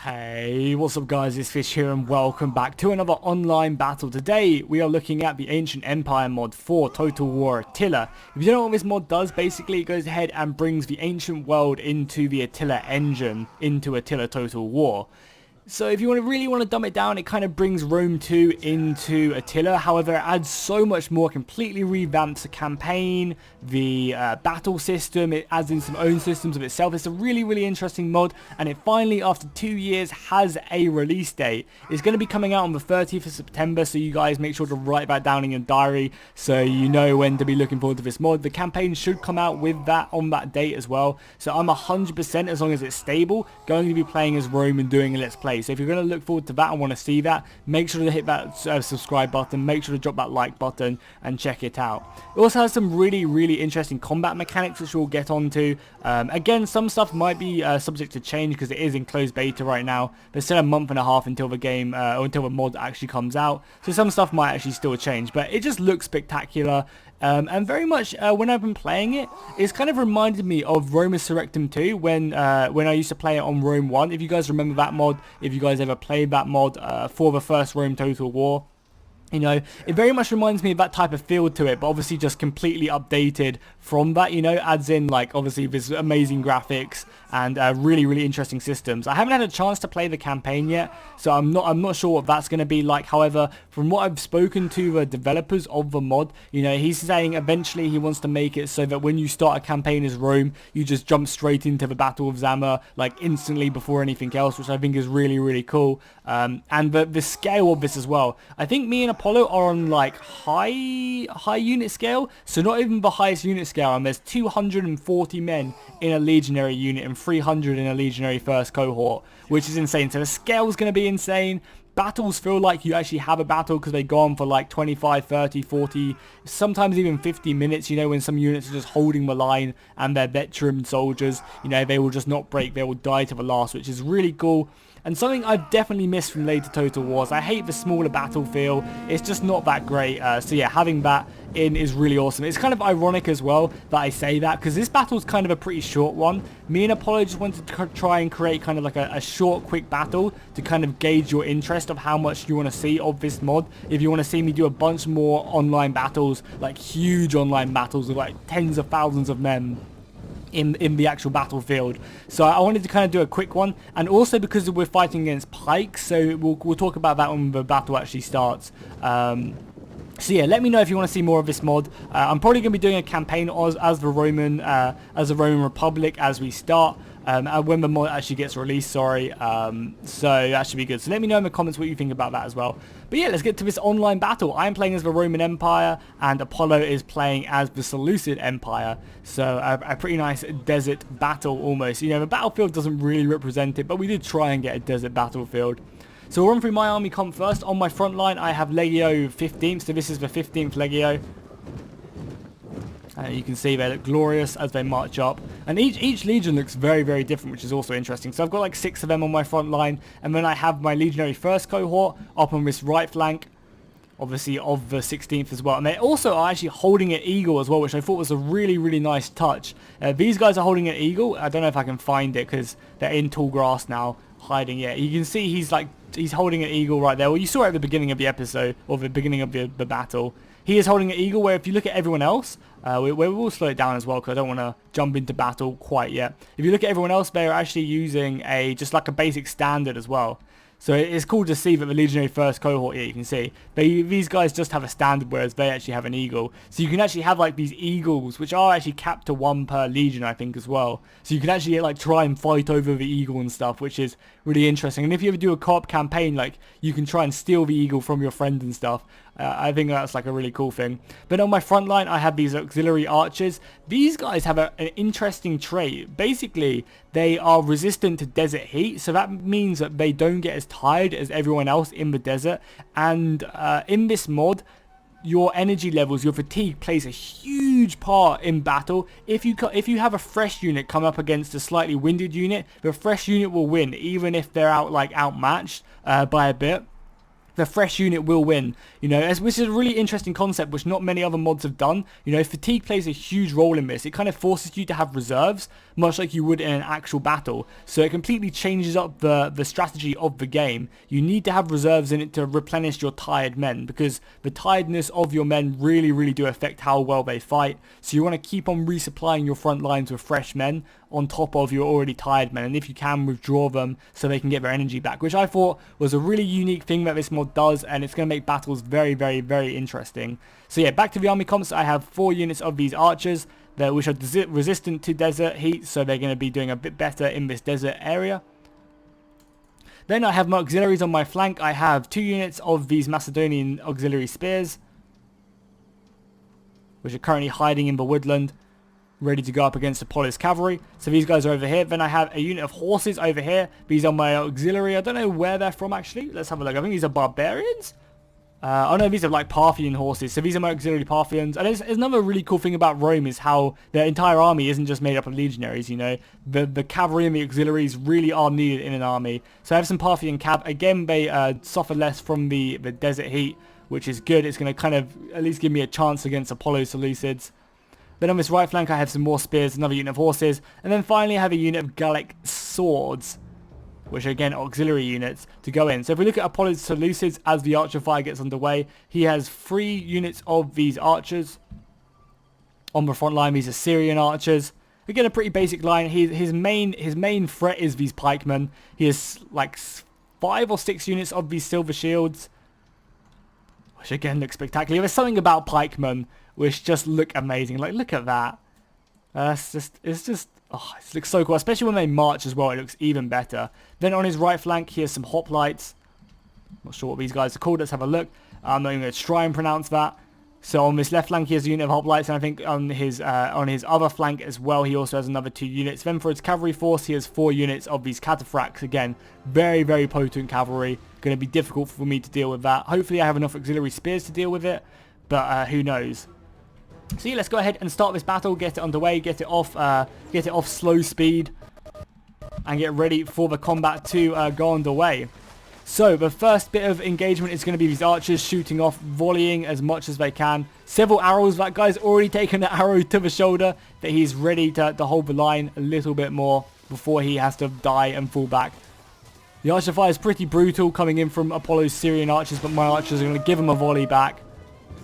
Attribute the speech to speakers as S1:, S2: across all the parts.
S1: Hey, what's up guys, it's Fish here and welcome back to another online battle. Today we are looking at the Ancient Empire mod for Total War Attila. If you don't know what this mod does, basically it goes ahead and brings the ancient world into the Attila engine, into Attila Total War. So if you really want to dumb it down, it kind of brings Rome 2 into Attila. However, it adds so much more, completely revamps the campaign, the battle system. It adds in some own systems of itself. It's a really interesting mod, and it finally, after 2 years, has a release date. It's going to be coming out on the 30th of September, so you guys make sure to write that down in your diary so you know when to be looking forward to this mod. The campaign should come out with that on that date as well. So I'm 100%, as long as it's stable, going to be playing as Rome and doing a Let's Play. So if you're going to look forward to that and want to see that, make sure to hit that subscribe button, make sure to drop that like button and check it out. It also has some really interesting combat mechanics which we'll get onto. Again, some stuff might be subject to change because it is in closed beta right now. There's still a month and a half until the game, or until the mod actually comes out. So some stuff might actually still change, but it just looks spectacular. And very much when I've been playing it, it's kind of reminded me of Rome Resurrectum 2 when I used to play it on Rome 1. If you guys remember that mod, if you guys ever played that mod for the first Rome Total War, you know, it very much reminds me of that type of feel to it, but obviously just completely updated from that, you know, adds in like obviously this amazing graphics and really interesting systems. I haven't had a chance to play the campaign yet, so I'm not sure what that's going to be like. However, from what I've spoken to the developers of the mod, you know, he's saying eventually he wants to make it so that when you start a campaign as Rome, you just jump straight into the Battle of Zama like instantly before anything else, which I think is really cool. And the scale of this as well. I think me and Apollo are on like high unit scale, so not even the highest unit scale, and there's 240 men in a legionary unit and 300 in a legionary first cohort, which is insane. So the scale is going to be insane. Battles feel like you actually have a battle because they go on for like 25, 30, 40, sometimes even 50 minutes, you know, when some units are just holding the line and they're veteran soldiers, you know, they will just not break, they will die to the last, which is really cool. And something I've definitely missed from later Total Wars. I hate the smaller battle feel. It's just not that great. So yeah, having that in is really awesome. It's kind of ironic as well that I say that, because this battle is kind of a pretty short one. Me and Apollo just wanted to try and create kind of like a short, quick battle to kind of gauge your interest of how much you want to see of this mod. If you want to see me do a bunch more online battles, like huge online battles with like tens of thousands of men in the actual battlefield. So I wanted to kind of do a quick one, and also because we're fighting against pikes, so we'll talk about that when the battle actually starts. So yeah, let me know if you want to see more of this mod. I'm probably going to be doing a campaign as the Roman Republic as we start. When the mod actually gets released, sorry. So that should be good. So let me know in the comments what you think about that as well. But yeah, let's get to this online battle. I'm playing as the Roman Empire, and Apollo is playing as the Seleucid Empire. So a pretty nice desert battle almost. You know, the battlefield doesn't really represent it, but we did try and get a desert battlefield. So we'll run through my army comp first. On my front line, I have Legio 15th, so this is the 15th Legio. You can see they look glorious as they march up, and each legion looks very different, which is also interesting. So I've got like 6 of them on my front line, and then I have my legionary first cohort up on this right flank, obviously of the 16th as well, and they also are actually holding an eagle as well, which I thought was a really nice touch. These guys are holding an eagle. I don't know if I can find it because they're in tall grass now, hiding. Yeah, you can see he's holding an eagle right there. Well, you saw it at the beginning of the episode, or the beginning of the battle. He is holding an eagle, where if you look at everyone else, we will slow it down as well because I don't want to jump into battle quite yet. If you look at everyone else, they're actually using just like a basic standard as well. So it's cool to see that the legionary first cohort here, you can see, these guys just have a standard, whereas they actually have an eagle. So you can actually have like these eagles, which are actually capped to 1 per legion, I think, as well. So you can actually like try and fight over the eagle and stuff, which is really interesting. And if you ever do a co-op campaign, like you can try and steal the eagle from your friend and stuff. I think that's like a really cool thing. But on my front line, I have these Axillary Arches. These guys have an interesting trait. Basically, they are resistant to desert heat, so that means that they don't get as tired as everyone else in the desert. And in this mod, your energy levels, your fatigue plays a huge part in battle. If you have a fresh unit come up against a slightly winded unit, the fresh unit will win, even if they're outmatched by a bit. The fresh unit will win, you know, which is a really interesting concept, which not many other mods have done. You know, fatigue plays a huge role in this. It kind of forces you to have reserves, much like you would in an actual battle. So it completely changes up the strategy of the game. You need to have reserves in it to replenish your tired men, because the tiredness of your men really do affect how well they fight. So you want to keep on resupplying your front lines with fresh men on top of your already tired men, and if you can, withdraw them so they can get their energy back, which I thought was a really unique thing that this mod does, and it's going to make battles very interesting. So yeah, back to the army comps. I have 4 units of these archers which are resistant to desert heat, so they're going to be doing a bit better in this desert area. Then I have my auxiliaries on my flank. I have 2 units of these Macedonian auxiliary spears, which are currently hiding in the woodland, ready to go up against Apollo's cavalry. So these guys are over here. Then I have a unit of horses over here. These are my auxiliary. I don't know where they're from actually. Let's have a look. I think these are barbarians. Oh no, these are like Parthian horses. So these are my auxiliary Parthians. And there's another really cool thing about Rome is how their entire army isn't just made up of legionaries, you know. The cavalry and the auxiliaries really are needed in an army. So I have some Parthian cav. Again, they suffer less from the desert heat, which is good. It's going to kind of at least give me a chance against Apollo's Seleucids. Then on this right flank I have some more spears, another unit of horses, and then finally I have a unit of Gallic swords, which are again auxiliary units to go in. So if we look at Apollo's Seleucids as the archer fire gets underway, he has 3 units of these archers on the front line, these Assyrian archers. Again, a pretty basic line. His main threat is these pikemen. He has like 5 or 6 units of these silver shields, which again looks spectacular. There's something about pikemen which just look amazing. Like, look at that. Oh, it looks so cool, especially when they march as well. It looks even better. Then on his right flank, he has some hoplites. Not sure what these guys are called. Let's have a look. I'm not even going to try and pronounce that. So on this left flank, he has a unit of hoplites, and I think on his other flank as well, he also has another 2 units. Then for his cavalry force, he has 4 units of these cataphracts. Again, very potent cavalry. Going to be difficult for me to deal with that. Hopefully, I have enough auxiliary spears to deal with it, but who knows. So yeah, let's go ahead and start this battle, get it underway, get it off slow speed, and get ready for the combat to go underway. So the first bit of engagement is going to be these archers shooting off, volleying as much as they can. Several arrows. That guy's already taken the arrow to the shoulder, that he's ready to hold the line a little bit more before he has to die and fall back. The archer fire is pretty brutal coming in from Apollo's Syrian archers, but my archers are going to give them a volley back.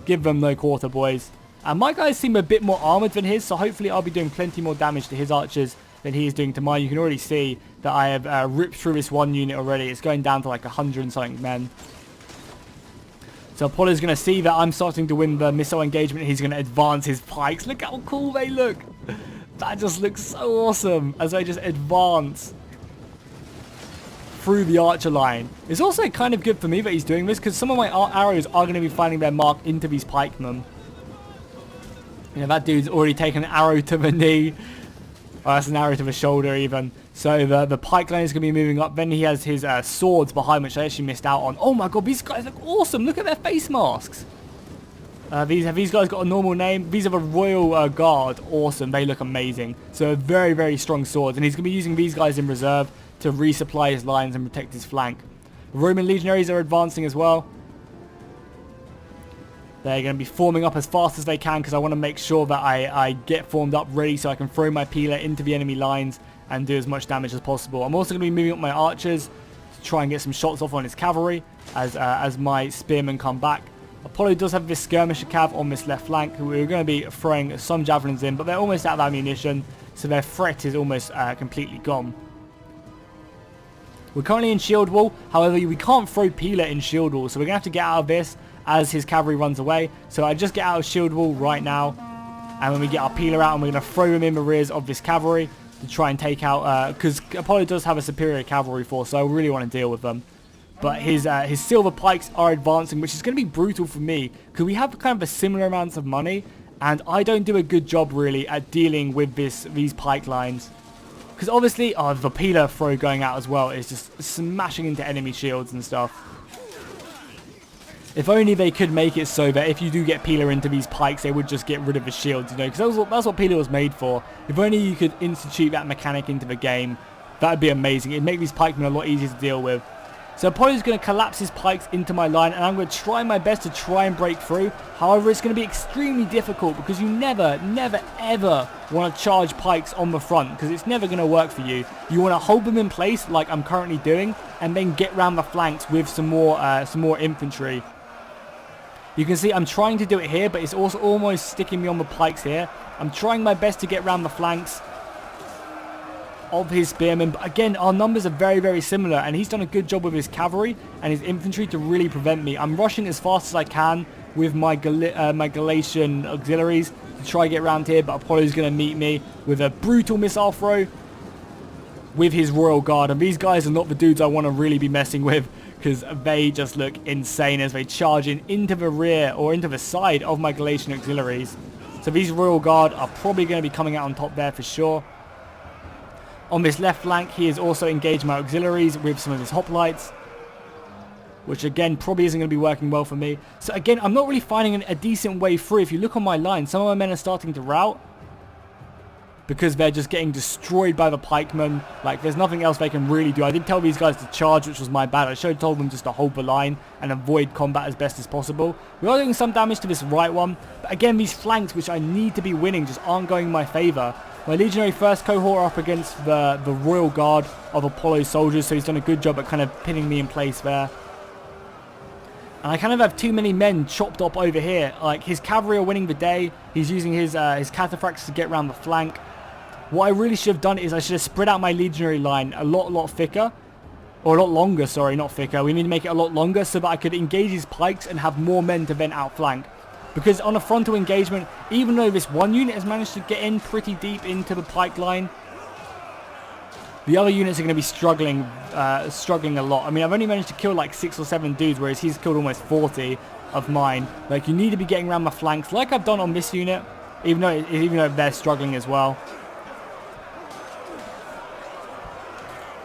S1: Give them no quarter, boys. And my guys seem a bit more armoured than his, so hopefully I'll be doing plenty more damage to his archers than he is doing to mine. You can already see that I have ripped through this one unit already. It's going down to like 100 and something men. So Apollo's going to see that I'm starting to win the missile engagement. He's going to advance his pikes. Look how cool they look. That just looks so awesome as they just advance through the archer line. It's also kind of good for me that he's doing this, because some of my arrows are going to be finding their mark into these pikemen. You know, that dude's already taken an arrow to the knee. Oh, that's an arrow to the shoulder even. So the pike line is going to be moving up. Then he has his swords behind, which I actually missed out on. Oh my god, these guys look awesome. Look at their face masks. Have these guys got a normal name? These are the Royal Guard. Awesome. They look amazing. So very strong swords. And he's going to be using these guys in reserve to resupply his lines and protect his flank. The Roman legionaries are advancing as well. They're going to be forming up as fast as they can, because I want to make sure that I get formed up ready so I can throw my peeler into the enemy lines and do as much damage as possible. I'm also going to be moving up my archers to try and get some shots off on his cavalry as my spearmen come back. Apollo does have this skirmisher cav on this left flank, who we're going to be throwing some javelins in, but they're almost out of ammunition, so their threat is almost completely gone. We're currently in shield wall. However, we can't throw peeler in shield wall, so we're going to have to get out of this as his cavalry runs away. So I just get out of shield wall right now, and when we get our peeler out, and we're going to throw him in the rears of this cavalry to try and take out, because Apollo does have a superior cavalry force, so I really want to deal with them. But his silver pikes are advancing, which is going to be brutal for me, because we have kind of a similar amounts of money, and I don't do a good job really at dealing with these pike lines. Because obviously, the peeler throw going out as well is just smashing into enemy shields and stuff. If only they could make it so that if you do get peeler into these pikes, they would just get rid of the shields, you know, because that's what peeler was made for. If only you could institute that mechanic into the game, that would be amazing. It'd make these pikemen a lot easier to deal with. So Apollo's going to collapse his pikes into my line, and I'm going to try my best to try and break through. However, it's going to be extremely difficult because you never, ever want to charge pikes on the front because it's never going to work for you. You want to hold them in place like I'm currently doing, and then get round the flanks with some more infantry. You can see I'm trying to do it here, but it's also almost sticking me on the pikes here. I'm trying my best to get round the flanks of his spearmen, but again our numbers are very, very similar, and he's done a good job with his cavalry and his infantry to really prevent me. I'm rushing as fast as I can with my Galatian auxiliaries to try and get around here, but Apollo's going to meet me with a brutal missile throw with his Royal Guard, and these guys are not the dudes I want to really be messing with because they just look insane as they charge in into the rear or into the side of my Galatian auxiliaries. So these Royal Guard are probably going to be coming out on top there for sure. On this left flank, he has also engaged my auxiliaries with some of his hoplites, which again probably isn't going to be working well for me. So again, I'm not really finding a decent way through. If you look on my line, some of my men are starting to rout because they're just getting destroyed by the pikemen. Like, there's nothing else they can really do. I did tell these guys to charge, which was my bad. I should have told them just to hold the line and avoid combat as best as possible. We are doing some damage to this right one, but again, these flanks, which I need to be winning, just aren't going in my favour. My legionary first cohort are up against the Royal Guard of Apollo's soldiers, so he's done a good job at kind of pinning me in place there. And I kind of have too many men chopped up over here. Like, his cavalry are winning the day. He's using his cataphracts to get around the flank. What I really should have done is I should have spread out my legionary line a lot thicker. Or a lot longer, sorry, not thicker. We need to make it a lot longer so that I could engage his pikes and have more men to then outflank. Because on a frontal engagement, even though this one unit has managed to get in pretty deep into the pike line, the other units are going to be struggling a lot. I mean, I've only managed to kill like 6 or 7 dudes, whereas he's killed almost 40 of mine. Like, you need to be getting around the flanks, like I've done on this unit, even though they're struggling as well.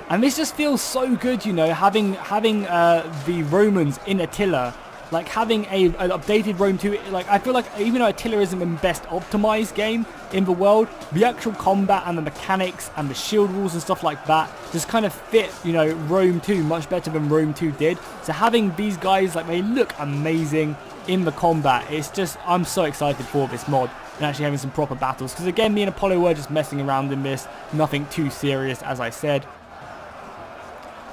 S1: And this just feels so good, you know, having the Romans in Attila. Like, having an updated Rome 2, like, I feel like even though Attila isn't the best optimized game in the world, the actual combat and the mechanics and the shield rules and stuff like that just kind of fit, you know, Rome 2 much better than Rome 2 did. So having these guys, like, they look amazing in the combat. It's just, I'm so excited for this mod and actually having some proper battles. Because again, me and Apollo were just messing around in this, nothing too serious, as I said.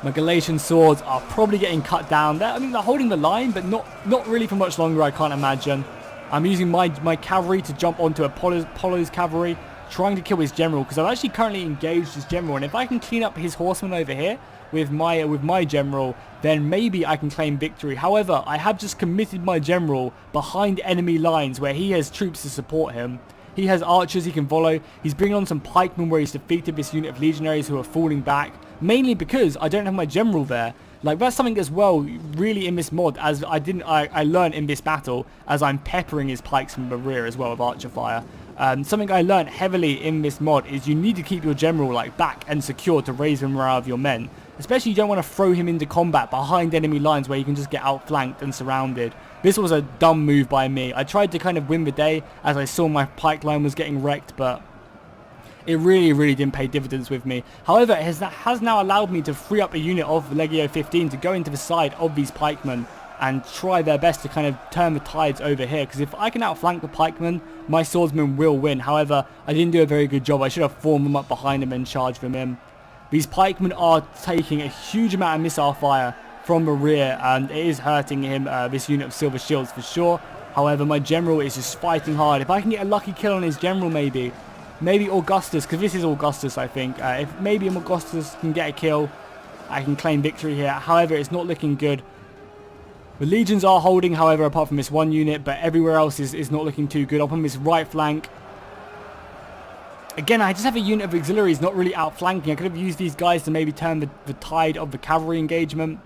S1: My Galatian swords are probably getting cut down. I mean, they're holding the line, but not really for much longer, I can't imagine. I'm using my cavalry to jump onto Apollo's cavalry, trying to kill his general, because I've actually currently engaged his general, and if I can clean up his horsemen over here with my general, then maybe I can claim victory. However, I have just committed my general behind enemy lines where he has troops to support him. He has archers he can follow. He's bringing on some pikemen where he's defeated this unit of legionaries who are falling back. Mainly because I don't have my general there. Like, that's something as well, really, in this mod, as I learned in this battle, as I'm peppering his pikes from the rear as well with archer fire. Something I learned heavily in this mod is you need to keep your general, like, back and secure to raise the morale of your men. Especially you don't want to throw him into combat behind enemy lines where you can just get outflanked and surrounded. This was a dumb move by me. I tried to kind of win the day as I saw my pike line was getting wrecked, but it really didn't pay dividends with me. However, it has now allowed me to free up a unit of Legio 15 to go into the side of these pikemen and try their best to kind of turn the tides over here. Because if I can outflank the pikemen, my swordsmen will win. However, I didn't do a very good job. I should have formed them up behind them and charged them in. These pikemen are taking a huge amount of missile fire from the rear, and it is hurting him, this unit of silver shields for sure. However, my general is just fighting hard. If I can get a lucky kill on his general, maybe Augustus, because this is Augustus, I think. If maybe Augustus can get a kill, I can claim victory here. However, it's not looking good. The legions are holding, however, apart from this one unit, but everywhere else is not looking too good. Up on this right flank, again, I just have a unit of auxiliaries not really outflanking. I could have used these guys to maybe turn the tide of the cavalry engagement.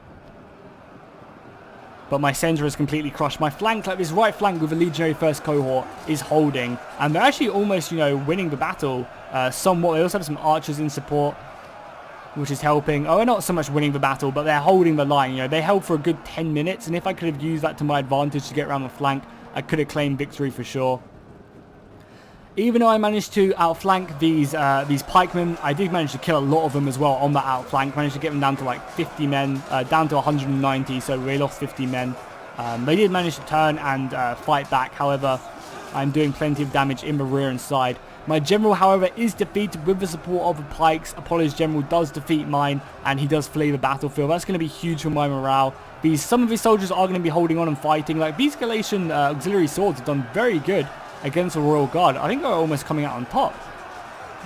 S1: But my center is completely crushed. My flank, like this right flank with the legionary first cohort, is holding. And they're actually almost, you know, winning the battle somewhat. They also have some archers in support, which is helping. Oh, they're not so much winning the battle, but they're holding the line. You know, they held for a good 10 minutes. And if I could have used that to my advantage to get around the flank, I could have claimed victory for sure. Even though I managed to outflank these pikemen, I did manage to kill a lot of them as well on that outflank. Managed to get them down to like 50 men, down to 190, so we lost 50 men. They did manage to turn and fight back, however, I'm doing plenty of damage in the rear and side. My general, however, is defeated with the support of the pikes. Apollo's general does defeat mine, and he does flee the battlefield. That's going to be huge for my morale. Some of his soldiers are going to be holding on and fighting. Like, these Galatian auxiliary swords have done very good against the Royal Guard. I think they're almost coming out on top.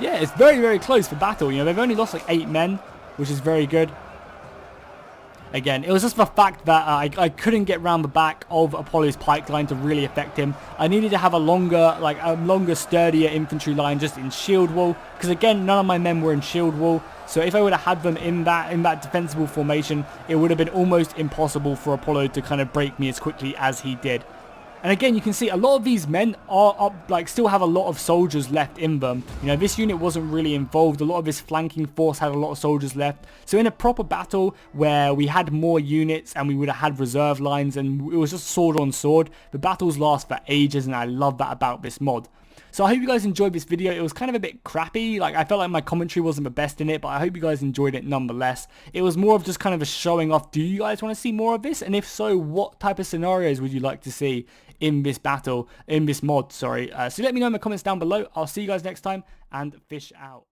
S1: Yeah, it's very, very close for battle. You know, they've only lost like 8 men, which is very good. Again, it was just the fact that I couldn't get round the back of Apollo's pike line to really affect him. I needed to have a longer, sturdier infantry line just in shield wall, because again, none of my men were in shield wall. So if I would have had them in that defensible formation, it would have been almost impossible for Apollo to kind of break me as quickly as he did. And again, you can see a lot of these men are up, like, still have a lot of soldiers left in them. You know, this unit wasn't really involved. A lot of this flanking force had a lot of soldiers left. So in a proper battle where we had more units and we would have had reserve lines and it was just sword on sword, the battles last for ages, and I love that about this mod. So I hope you guys enjoyed this video. It was kind of a bit crappy. Like, I felt like my commentary wasn't the best in it, but I hope you guys enjoyed it nonetheless. It was more of just kind of a showing off. Do you guys want to see more of this? And if so, what type of scenarios would you like to see in this battle, in this mod, sorry. So let me know in the comments down below. I'll see you guys next time, and fish out.